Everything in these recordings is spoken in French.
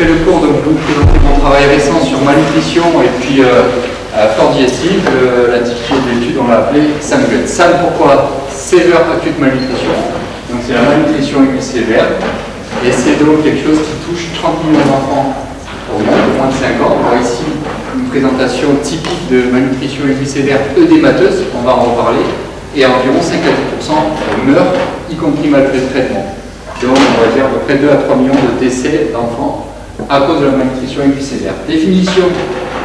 fait le cours, donc je vais vous présenter mon travail récent sur malnutrition et puis fort digestive, l'intitulé de l'étude on l'a appelé SAMGUT. SAM pourquoi? Sévère acute malnutrition, donc c'est la malnutrition aiguë sévère, et c'est donc quelque chose qui touche 30 millions d'enfants au monde, de moins de 5 ans. On voit ici une présentation typique de malnutrition aiguë sévère œdémateuse, on va en reparler, et environ 5 à 10% meurent, y compris malgré le traitement. Donc on va dire à peu près 2 à 3 millions de décès d'enfants à cause de la malnutrition aiguë sévère. Définition,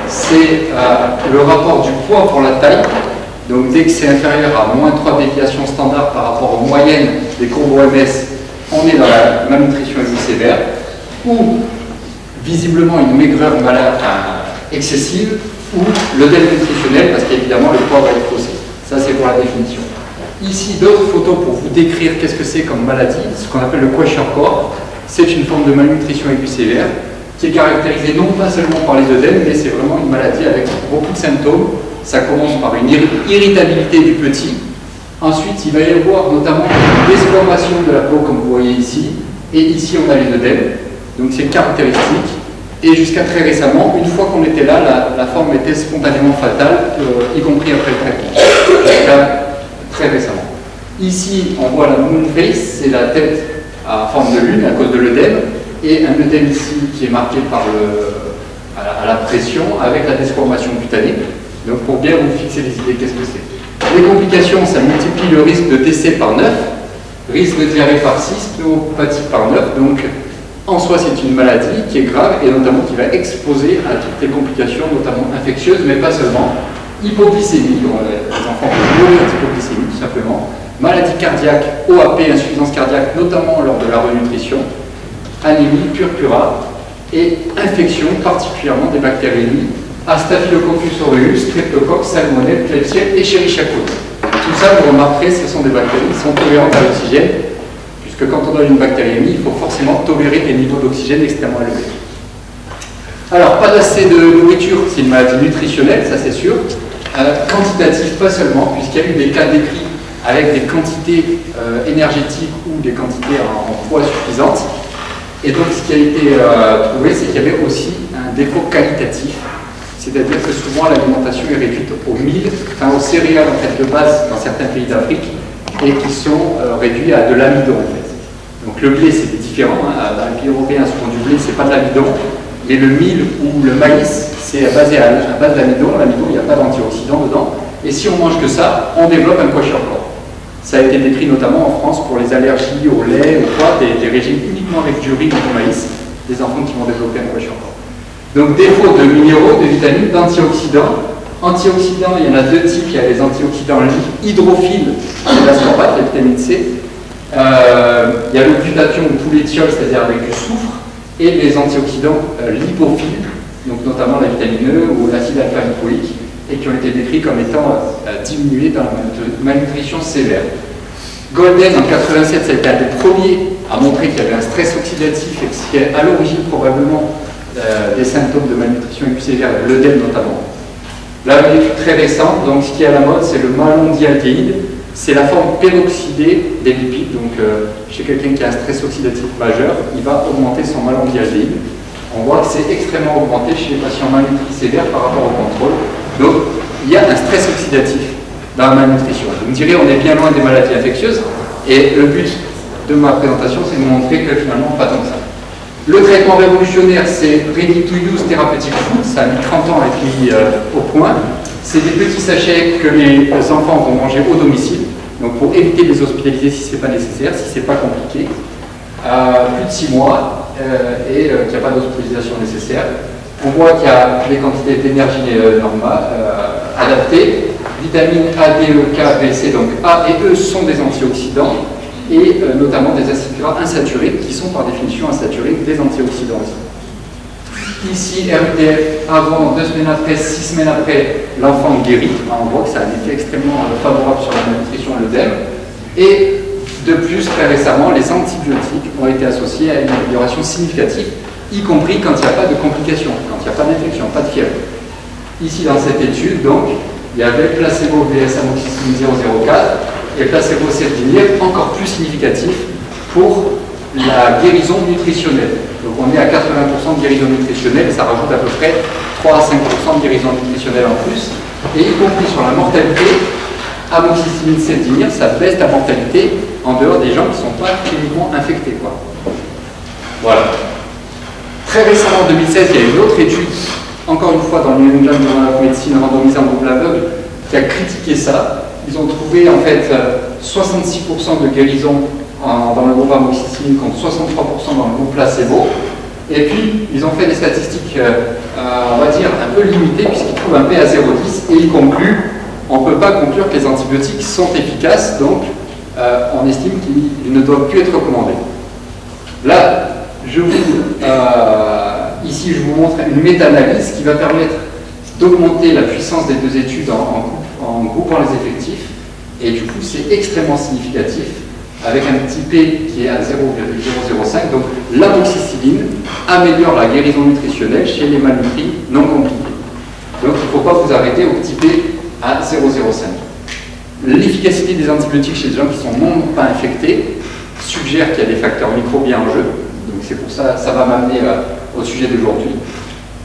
c'est le rapport du poids pour la taille. Donc dès que c'est inférieur à moins 3 déviations standards par rapport aux moyennes des courbes OMS, on est dans la malnutrition aiguë sévère, ou visiblement une maigreur excessive, ou l'œdème nutritionnel, parce qu'évidemment le poids va être faussé. Ça c'est pour la définition. Ici, d'autres photos pour vous décrire qu'est-ce que c'est comme maladie, ce qu'on appelle le kwashiorkor. C'est une forme de malnutrition aiguë sévère qui est caractérisée non pas seulement par les œdèmes, mais c'est vraiment une maladie avec beaucoup de symptômes. Ça commence par une irritabilité du petit. Ensuite, il va y avoir notamment une desquamation de la peau, comme vous voyez ici. Et ici, on a les œdèmes. Donc c'est caractéristique. Et jusqu'à très récemment, une fois qu'on était là, la forme était spontanément fatale, y compris après le traitement. Très récemment. Ici, on voit la moon face, c'est la tête à forme de lune à cause de l'œdème, et un œdème ici qui est marqué par à la pression avec la desquamation cutanée. Donc pour bien vous fixer les idées, qu'est-ce que c'est? Les complications, ça multiplie le risque de décès par 9, risque de diarrhée par 6, pneumopathie par 9, donc en soi c'est une maladie qui est grave et notamment qui va exposer à toutes les complications, notamment infectieuses, mais pas seulement. Hypoglycémie, les enfants peuvent mourir d'hypoglycémie tout simplement, maladie cardiaque, OAP, insuffisance cardiaque, notamment lors de la renutrition, anémie, purpura et infection, particulièrement des bactéries, à Staphylococcus aureus, Streptocoque, Salmonelle, Klebsiella et Escherichia coli. Tout ça, vous remarquerez, ce sont des bactéries qui sont tolérantes à l'oxygène, puisque quand on donne une bactériémie, il faut forcément tolérer des niveaux d'oxygène extrêmement élevés. Alors, pas d'assez de nourriture, c'est une maladie nutritionnelle, ça c'est sûr. Quantitatif, pas seulement, puisqu'il y a eu des cas décrits avec des quantités énergétiques ou des quantités en poids suffisantes. Et donc, ce qui a été trouvé, c'est qu'il y avait aussi un défaut qualitatif. C'est-à-dire que souvent l'alimentation est réduite aux mil, aux céréales en fait, de base dans certains pays d'Afrique et qui sont réduits à de l'amidon en fait. Donc le blé c'est différent, dans les pays européens souvent du blé c'est pas de l'amidon, mais le mil ou le maïs c'est basé à base d'amidon, l'amidon il n'y a pas d'antioxydants dedans, et si on mange que ça, on développe un kwashiorkor. Ça a été décrit notamment en France pour les allergies au lait, au poids, des régimes uniquement avec du riz ou du maïs, des enfants qui vont développer un kwashiorkor. Donc défaut de minéraux, de vitamines, d'antioxydants. Antioxydants, il y en a deux types, il y a les antioxydants hydrophiles, c'est l'ascorbate, la vitamine C. Il y a le glutathion ou pouléthiol, c'est-à-dire avec du soufre, et les antioxydants lipophiles, donc notamment la vitamine E ou l'acide alpha-lipoïque, et qui ont été décrits comme étant diminués dans la malnutrition sévère. Golden, en 87, ça a été un des premiers à montrer qu'il y avait un stress oxydatif et ce qui est à l'origine probablement des symptômes de malnutrition aiguë sévère, l'œdème notamment. Là, une étude très récente, donc ce qui est à la mode, c'est le malondialdéhyde. C'est la forme peroxydée des lipides. Donc, chez quelqu'un qui a un stress oxydatif majeur, il va augmenter son malondialdéhyde. On voit que c'est extrêmement augmenté chez les patients malnutris sévères par rapport au contrôle. Donc, il y a un stress oxydatif dans la malnutrition. Vous me direz, on est bien loin des maladies infectieuses. Et le but de ma présentation, c'est de vous montrer que finalement, pas tant que ça. Le traitement révolutionnaire, c'est Ready to Use Therapeutic Food, ça a mis 30 ans à être mis au point. C'est des petits sachets que les enfants vont manger au domicile, donc pour éviter de les hospitaliser si ce n'est pas nécessaire, si ce n'est pas compliqué. Plus de 6 mois et qu'il n'y a pas d'hospitalisation nécessaire. On voit qu'il y a des quantités d'énergie normales, adaptées. Vitamines A, D, E, K, B, C, donc A et E sont des antioxydants. Et notamment des acides gras insaturés, qui sont par définition insaturés des antioxydants aussi. Ici, RUTF, avant, 2 semaines après, 6 semaines après, l'enfant guérit. On voit que ça a un effet extrêmement favorable sur la malnutrition et l'œdème. Et de plus, très récemment, les antibiotiques ont été associés à une amélioration significative, y compris quand il n'y a pas de complications, quand il n'y a pas d'infection, pas de fièvre. Ici, dans cette étude, donc, il y avait placebo VS amoxicilline 0,04 et placebo cédinir encore plus significatif pour la guérison nutritionnelle. Donc on est à 80% de guérison nutritionnelle, et ça rajoute à peu près 3 à 5% de guérison nutritionnelle en plus. Et y compris sur la mortalité, amoxicilline céldimir, ça baisse la mortalité en dehors des gens qui ne sont pas cliniquement infectés, quoi. Voilà. Très récemment, en 2016, il y a une autre étude, encore une fois dans le New England Journal of Medicine, randomisée en groupe aveugle, qui a critiqué ça. Ils ont trouvé en fait 66% de guérison dans le groupe amoxicilline contre 63% dans le groupe placebo. Et puis, ils ont fait des statistiques, on va dire, un peu limitées, puisqu'ils trouvent un P à 0,10 et ils concluent, on ne peut pas conclure que les antibiotiques sont efficaces, donc on estime qu'ils ne doivent plus être recommandés. Là, ici, je vous montre une méta-analyse qui va permettre d'augmenter la puissance des deux études en groupant les effectifs, et du coup, c'est extrêmement significatif, avec un petit P qui est à 0,005. Donc, l'amoxicilline améliore la guérison nutritionnelle chez les malnutris non compliqués. Donc, il ne faut pas vous arrêter au petit P à 0,05. L'efficacité des antibiotiques chez les gens qui sont non pas infectés suggère qu'il y a des facteurs microbiens en jeu. Donc, c'est pour ça, ça va m'amener au sujet d'aujourd'hui.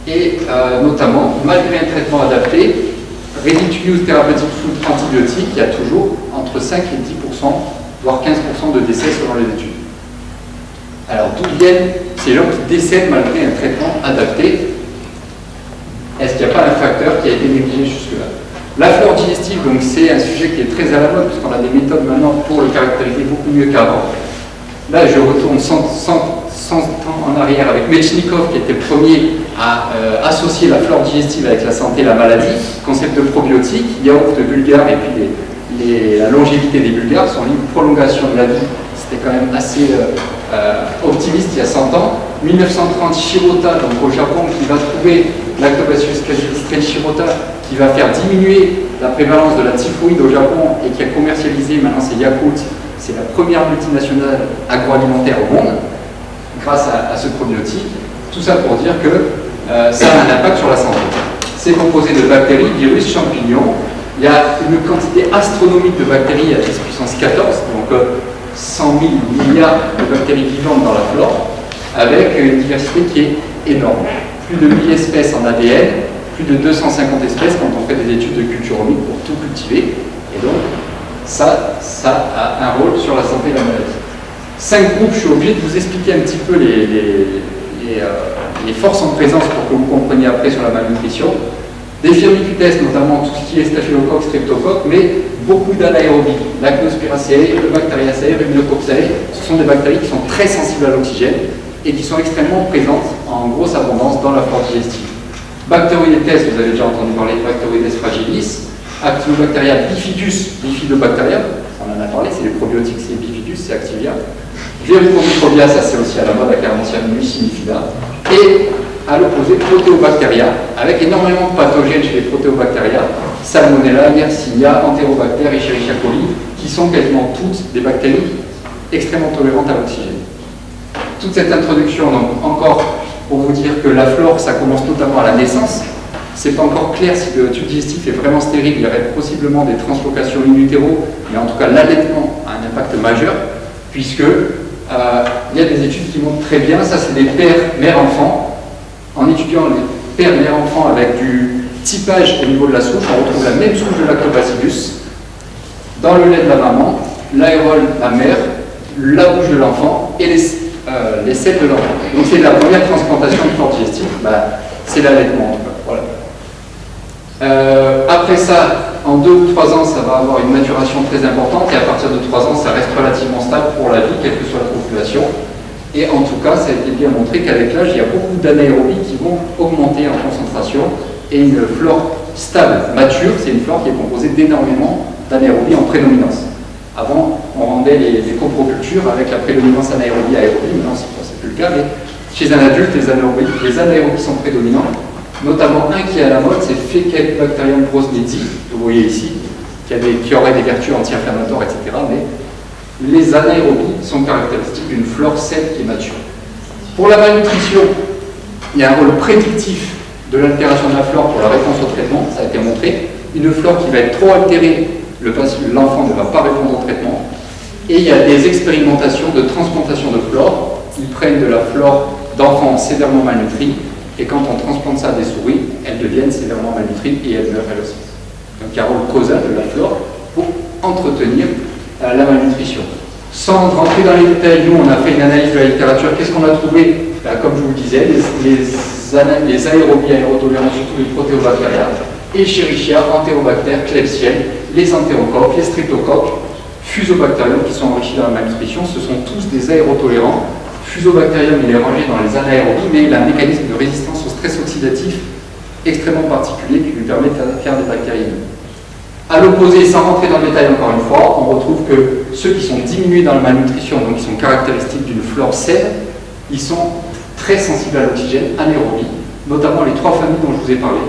Et notamment, malgré un traitement adapté, Ready-to-use thérapeutique sous antibiotiques, il y a toujours entre 5 et 10%, voire 15% de décès selon les études. Alors, d'où viennent ces gens qui décèdent malgré un traitement adapté? Est-ce qu'il n'y a pas un facteur qui a été négligé jusque-là? La flore digestive, donc c'est un sujet qui est très à la mode, puisqu'on a des méthodes maintenant pour le caractériser beaucoup mieux qu'avant. Là, je retourne 100 ans en arrière avec Metchnikov, qui était le premier à associer la flore digestive avec la santé et la maladie. Concept de probiotiques, yaourt bulgare et puis la longévité des bulgares, sont une prolongation de la vie. C'était quand même assez optimiste il y a 100 ans. 1930, Shirota, donc au Japon, qui va trouver Lactobacillus casei Shirota, qui va faire diminuer la prévalence de la typhoïde au Japon et qui a commercialisé, maintenant c'est Yakult, c'est la première multinationale agroalimentaire au monde, grâce à ce probiotique. Tout ça pour dire que ça a un impact sur la santé. C'est composé de bactéries, virus, champignons. Il y a une quantité astronomique de bactéries à 10 puissance 14, donc 100 000 milliards de bactéries vivantes dans la flore, avec une diversité qui est énorme. Plus de 1000 espèces en ADN, plus de 250 espèces quand on fait des études de culturomique pour tout cultiver. Et donc, ça a un rôle sur la santé et la maladie. 5 groupes, je suis obligé de vous expliquer un petit peu les forces en présence pour que vous compreniez après sur la malnutrition. Des firmicutes, notamment tout ce qui est staphylocoque, streptocoque, mais beaucoup d'anaérobies, Lactospiraceae, Bacteriaceae, Rhinococcus, ce sont des bactéries qui sont très sensibles à l'oxygène et qui sont extrêmement présentes en grosse abondance dans la flore digestive. Bacteroides, vous avez déjà entendu parler de Bacteroides fragilis, Actinobacteria bifidus, bifidobacteria, on en a parlé, c'est les probiotiques, c'est bifidus, c'est Activia. Verrucomicrobia, ça c'est aussi à la mode avec Armentium mucinifida. Et à l'opposé, Proteobacteria, avec énormément de pathogènes chez les Proteobacteria, Salmonella, Yersinia, Enterobacter, Escherichia coli, qui sont quasiment toutes des bactéries extrêmement tolérantes à l'oxygène. Toute cette introduction, donc encore pour vous dire que la flore, ça commence notamment à la naissance. C'est pas encore clair si le tube digestif est vraiment stérile, il y aurait possiblement des translocations in utero, mais en tout cas l'allaitement a un impact majeur, puisque il y a des études qui montrent très bien, ça c'est des pères, mères-enfants. En étudiant les pères, mères-enfants avec du typage au niveau de la souche, on retrouve la même souche de lactobacillus dans le lait de la maman, l'aérole, la mère, la bouche de l'enfant et les selles de l'enfant. Donc c'est la première transplantation de flore digestive, c'est l'allaitement en tout cas. Voilà. Après ça, en 2 ou 3 ans, ça va avoir une maturation très importante et à partir de 3 ans, ça reste relativement stable pour la vie, quelle que soit la population. Et en tout cas, ça a été bien montré qu'avec l'âge, il y a beaucoup d'anaérobies qui vont augmenter en concentration et une flore stable, mature, c'est une flore qui est composée d'énormément d'anaérobies en prédominance. Avant, on rendait les coprocultures avec la prédominance anaérobie-aérobie, maintenant c'est plus le cas, mais chez un adulte, les anaérobies sont prédominantes. Notamment un qui est à la mode, c'est Faecalibacterium brosnetzi, que vous voyez ici, qui aurait des vertus anti-inflammatoires, etc. Mais les anaérobies sont caractéristiques d'une flore saine qui est mature. Pour la malnutrition, il y a un rôle prédictif de l'altération de la flore pour la réponse au traitement, ça a été montré. Une flore qui va être trop altérée, l'enfant ne va pas répondre au traitement. Et il y a des expérimentations de transplantation de flore. Ils prennent de la flore d'enfants sévèrement malnutris, et quand on transplante ça à des souris, elles deviennent sévèrement malnutries et elles meurent elles aussi. Donc il y a un rôle causal de la flore pour entretenir la malnutrition. Sans rentrer dans les détails, nous on a fait une analyse de la littérature. Qu'est-ce qu'on a trouvé? Comme je vous le disais, les aérobies aérotolérants, surtout les protéobactériens, Escherichia, Enterobacter, Klebsiella, les entérocoques, les streptocoques, Fusobacterium qui sont enrichis dans la malnutrition, ce sont tous des aérotolérants. Fusobacterium, il est rangé dans les anaérobies, mais il a un mécanisme de résistance au stress oxydatif extrêmement particulier qui lui permet de faire des bactéries. À l'opposé, sans rentrer dans le détail encore une fois, on retrouve que ceux qui sont diminués dans la malnutrition, donc qui sont caractéristiques d'une flore saine, ils sont très sensibles à l'oxygène, anaérobie, notamment les trois familles dont je vous ai parlé,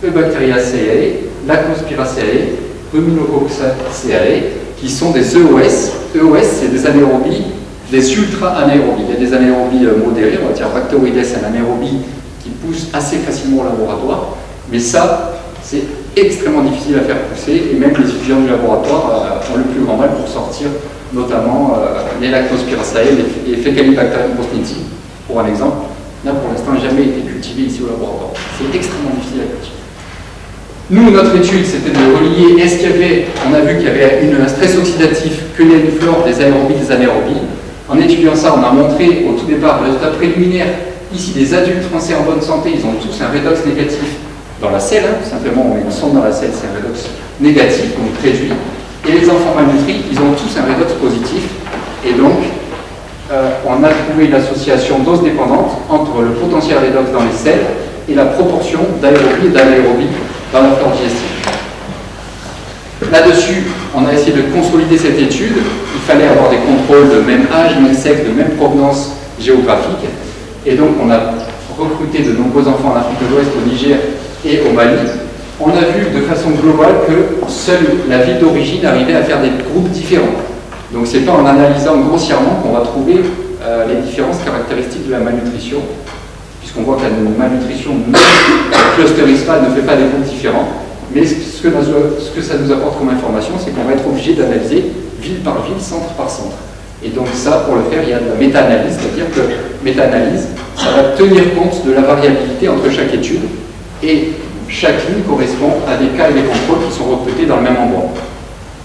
Eubacteriaceae, Lactospiraceae, Ruminococcus-Ceae, qui sont des EOS. EOS, c'est des anaérobies, des ultra-anaérobies. Il y a des anaérobies modérées, on va dire Bacteroides, c'est un anaérobie qui pousse assez facilement au laboratoire, mais ça, c'est extrêmement difficile à faire pousser, et même les étudiants du laboratoire ont le plus grand mal pour sortir, notamment les Lactospiraceae, les Faecalibacterium postnitzii, pour un exemple, n'a pour l'instant jamais été cultivé ici au laboratoire. C'est extrêmement difficile à cultiver. Nous, notre étude, c'était de relier, est-ce qu'il y avait, on a vu qu'il y avait un stress oxydatif, qu'il y a une flore des aérobies, des anaérobies. En étudiant ça, on a montré au tout départ, résultat préliminaire, ici des adultes français en bonne santé, ils ont tous un redox négatif dans la selle, tout simplement, on met une sonde dans la selle, c'est un redox négatif, donc réduit. Et les enfants malnutris, ils ont tous un redox positif, et donc, on a trouvé une association dose dépendante entre le potentiel redox dans les selles et la proportion d'aérobie et d'anaérobie dans la flore digestive. Là-dessus, on a essayé de consolider cette étude. Il fallait avoir des contrôles de même âge, même sexe, de même provenance géographique. Et donc, on a recruté de nombreux enfants en Afrique de l'Ouest, au Niger et au Mali. On a vu de façon globale que seule la ville d'origine arrivait à faire des groupes différents. Donc, c'est pas en analysant grossièrement qu'on va trouver les différences caractéristiques de la malnutrition, puisqu'on voit que la malnutrition ne clusterise pas, ne fait pas des groupes différents. Mais ce que ça nous apporte comme information, c'est qu'on va être obligé d'analyser ville par ville, centre par centre. Et donc ça, pour le faire, il y a de la méta-analyse, c'est-à-dire que méta-analyse, ça va tenir compte de la variabilité entre chaque étude, et chaque ligne correspond à des cas et des contrôles qui sont recrutés dans le même endroit.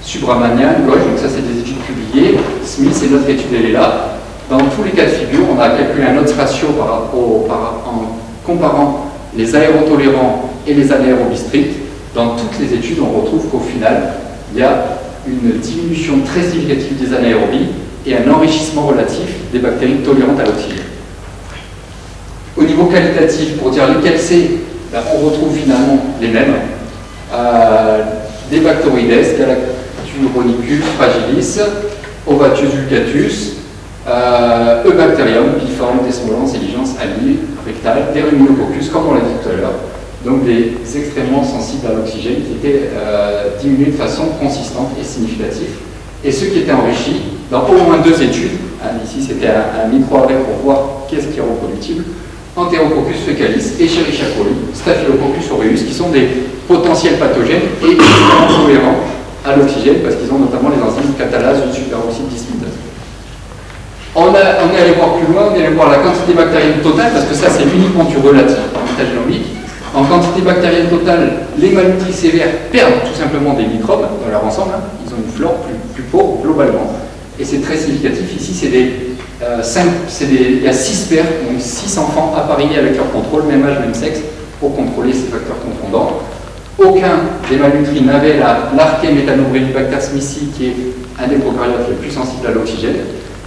Subramanian, Gauche, donc ça c'est des études publiées, Smith et notre étude elle est là. Dans tous les cas de figure, on a calculé un odds ratio en comparant les aérotolérants et les anaérobies strictes. Dans toutes les études, on retrouve qu'au final, il y a une diminution très significative des anaérobies et un enrichissement relatif des bactéries tolérantes à l'oxygène. Au niveau qualitatif, pour dire lesquels c'est, on retrouve finalement les mêmes. Des Bacteroides, Galacturonychus fragilis, Ovatius vulgatus, Eubacterium, Biforme, Desmolans, Eligence, Ali, Rectal, des Ruminococcus, comme on l'a dit tout à l'heure. Donc des extrêmement sensibles à l'oxygène qui étaient diminués de façon consistante et significative. Et ceux qui étaient enrichis dans au moins deux études, ici c'était un micro-arrêt pour voir qu'est-ce qui est reproductible, Enterococcus fecalis, Escherichia coli, Staphylococcus aureus, qui sont des potentiels pathogènes et extrêmement tolérants à l'oxygène parce qu'ils ont notamment les enzymes catalase ou superoxyde dismutase. On est allé voir plus loin, on est allé voir la quantité bactérienne totale parce que ça c'est uniquement du relatif en état génomique. En quantité bactérienne totale, les malnutris sévères perdent tout simplement des microbes dans leur ensemble. Ils ont une flore plus pauvre globalement. Et c'est très significatif. Ici, il y a 6 pères, donc 6 enfants appareillés avec leur contrôle, même âge, même sexe, pour contrôler ces facteurs confondants. Aucun des malnutris n'avait l'Archaemetanobrevibacter smithii, qui est un des prokaryotes les plus sensibles à l'oxygène.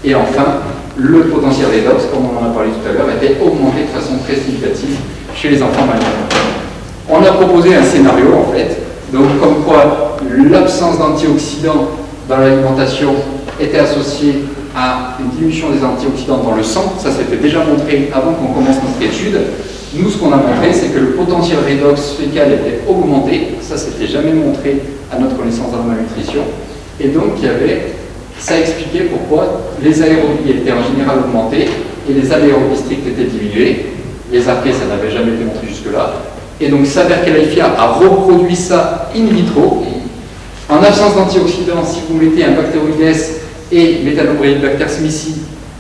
Et enfin, le potentiel redox, comme on en a parlé tout à l'heure, était augmenté de façon très significative chez les enfants malnutris. On a proposé un scénario en fait, donc comme quoi l'absence d'antioxydants dans l'alimentation était associée à une diminution des antioxydants dans le sang. Ça s'était déjà montré avant qu'on commence notre étude. Nous, ce qu'on a montré, c'est que le potentiel redox fécal était augmenté. Ça, s'était jamais montré à notre connaissance dans la malnutrition. Et donc, ça expliquait pourquoi les aérobies étaient en général augmentées et les anaérobies strictes étaient diminuées. Les archées, ça n'avait jamais été montré jusque-là. Et donc, Saber-Kelaifia a reproduit ça in vitro. En absence d'antioxydants, si vous mettez un Bacteroides et Metanobrevibacter smithii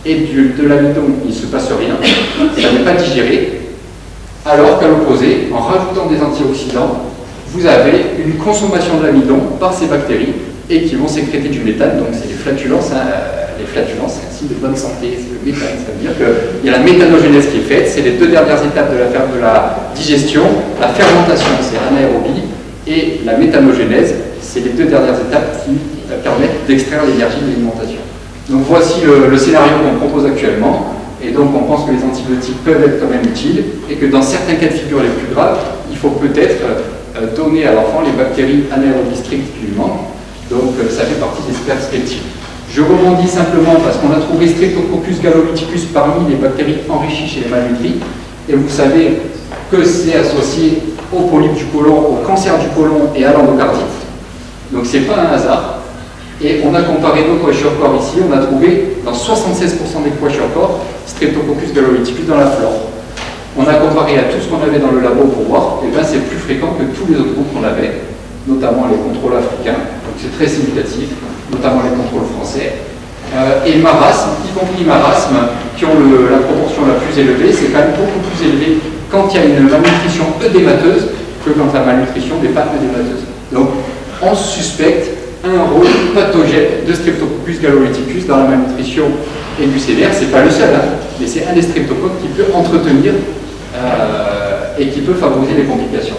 et de l'amidon, il ne se passe rien, ça n'est pas digéré, alors qu'à l'opposé, en rajoutant des antioxydants, vous avez une consommation de l'amidon par ces bactéries et qui vont sécréter du méthane, donc c'est les flatulences. Les flatulences, c'est un signe de bonne santé, c'est le méthane. Ça veut dire qu'il y a la méthanogénèse qui est faite, c'est les deux dernières étapes de la digestion. La fermentation, c'est anaérobie, et la méthanogénèse, c'est les deux dernières étapes qui permettent d'extraire l'énergie de l'alimentation. Donc voici le scénario qu'on propose actuellement, et donc on pense que les antibiotiques peuvent être quand même utiles, et que dans certains cas de figure les plus graves, il faut peut-être donner à l'enfant les bactéries anaérobies strictes qui lui manquent. Donc ça fait partie des perspectives. Je rebondis simplement parce qu'on a trouvé Streptococcus galoviticus parmi les bactéries enrichies chez les malnutris. Et vous savez que c'est associé au polype du côlon, au cancer du côlon et à l'endocardite. Donc c'est pas un hasard. Et on a comparé nos kwashiorkor ici, on a trouvé dans 76% des kwashiorkor Streptococcus galoviticus dans la flore. On a comparé à tout ce qu'on avait dans le labo pour voir, et bien c'est plus fréquent que tous les autres groupes qu'on avait, notamment les contrôles africains. Donc c'est très significatif, notamment les contrôles français. Et marasme, y compris marasme, qui ont la proportion la plus élevée, c'est quand même beaucoup plus élevé quand il y a une malnutrition œdémateuse que quand la malnutrition n'est pas œdémateuse. Donc on suspecte un rôle pathogène de Streptococcus galoviticus dans la malnutrition aiguë sévère. C'est pas le seul, hein, mais c'est un des streptocoques qui peut entretenir et qui peut favoriser les complications.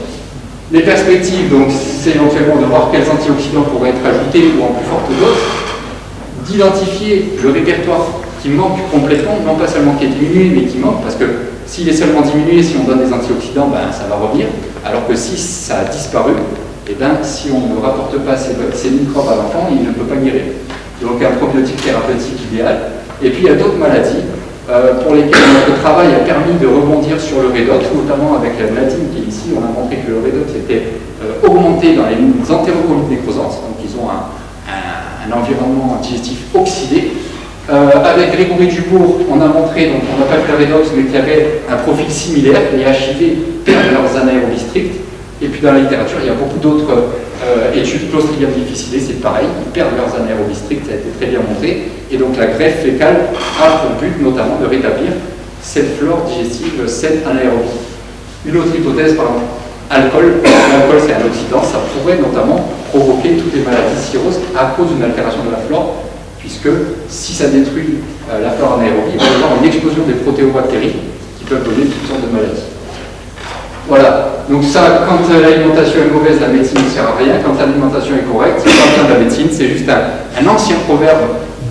Les perspectives, donc, c'est éventuellement de voir quels antioxydants pourraient être ajoutés ou en plus forte dose, d'identifier le répertoire qui manque complètement, non pas seulement qui est diminué, mais qui manque, parce que s'il est seulement diminué, si on donne des antioxydants, ben, ça va revenir, alors que si ça a disparu, et ben, si on ne rapporte pas ces microbes à l'enfant, il ne peut pas guérir. Donc un probiotique thérapeutique idéal. Et puis il y a d'autres maladies pour lesquelles notre travail a permis de rebondir sur le redox, notamment avec la maladie qui est ici. On a montré que le redox était augmenté dans les entérocolites nécrosantes, donc ils ont un environnement digestif oxydé. Avec Grégory Dubourg, on a montré, donc on n'a pas fait le redox, mais qu'il y avait un profil similaire. Les HIV perdent leurs anaérobies strictes. Et puis dans la littérature, il y a beaucoup d'autres études. Clostridium difficile, c'est pareil, ils perdent leurs anaérobies strictes, ça a été très bien montré. Et donc la greffe fécale a pour but notamment de rétablir cette flore digestive saine anaérobie. Une autre hypothèse, par exemple, alcool. L'alcool, c'est un oxydant, ça pourrait notamment provoquer toutes les maladies cirrhoses à cause d'une altération de la flore, puisque si ça détruit la flore anaérobie, il va y avoir une explosion des protéobactéries qui peuvent donner toutes sortes de maladies. Voilà, donc ça, quand l'alimentation est mauvaise, la médecine ne sert à rien. Quand l'alimentation est correcte, c'est pas besoin de la médecine, c'est juste un ancien proverbe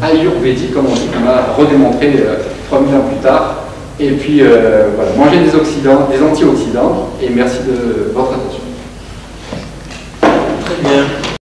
ayurvédique, comme on dit, qu'on a redémontré 3000 ans plus tard. Et puis, voilà, mangez des antioxydants, et merci de votre attention. Très bien.